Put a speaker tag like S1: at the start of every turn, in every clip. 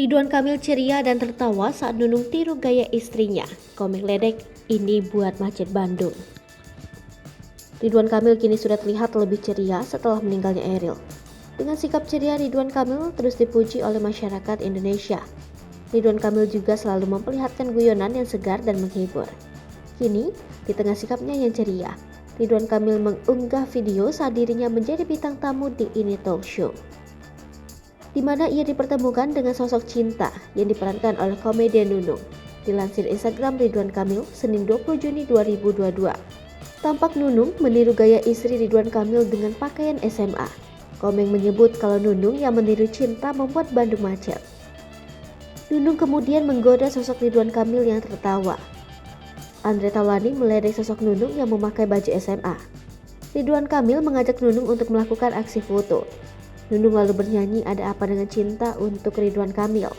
S1: Ridwan Kamil ceria dan tertawa saat Nunung tiru gaya istrinya. Komik ledek ini buat macet Bandung. Ridwan Kamil kini sudah terlihat lebih ceria setelah meninggalnya Eril. Dengan sikap ceria, Ridwan Kamil terus dipuji oleh masyarakat Indonesia. Ridwan Kamil juga selalu memperlihatkan guyonan yang segar dan menghibur. Kini, di tengah sikapnya yang ceria, Ridwan Kamil mengunggah video saat dirinya menjadi bintang tamu di Ini Talk Show, di mana ia dipertemukan dengan sosok cinta yang diperankan oleh komedian Nunung. Dilansir Instagram Ridwan Kamil, Senin 20 Juni 2022. Tampak Nunung meniru gaya istri Ridwan Kamil dengan pakaian SMA. Komeng menyebut kalau Nunung yang meniru cinta membuat Bandung macet. Nunung kemudian menggoda sosok Ridwan Kamil yang tertawa. Andre Taulani meledek sosok Nunung yang memakai baju SMA. Ridwan Kamil mengajak Nunung untuk melakukan aksi foto. Nunung lalu bernyanyi "Ada Apa Dengan Cinta" untuk Ridwan Kamil.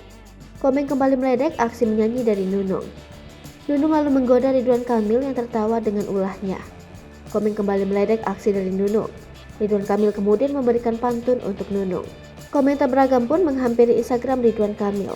S1: Komeng kembali meledek aksi menyanyi dari Nunung. Nunung lalu menggoda Ridwan Kamil yang tertawa dengan ulahnya. Komeng kembali meledek aksi dari Nunung. Ridwan Kamil kemudian memberikan pantun untuk Nunung. Komentar beragam pun menghampiri Instagram Ridwan Kamil.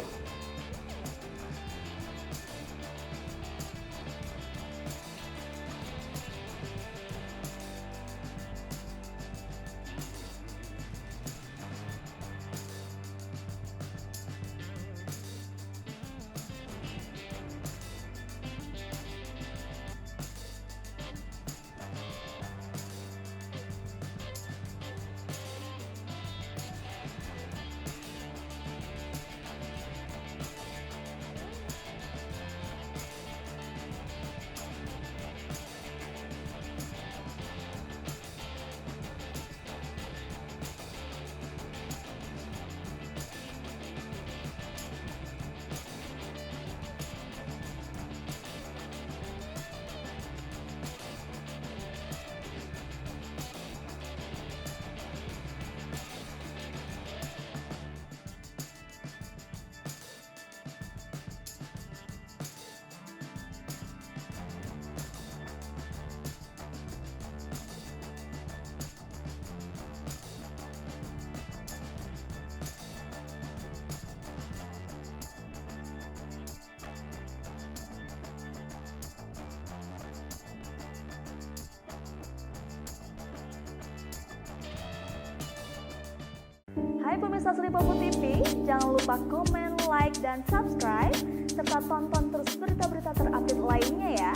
S2: Hai pemirsa Selipopo TV, jangan lupa komen, like, dan subscribe, serta tonton terus berita-berita terupdate lainnya ya.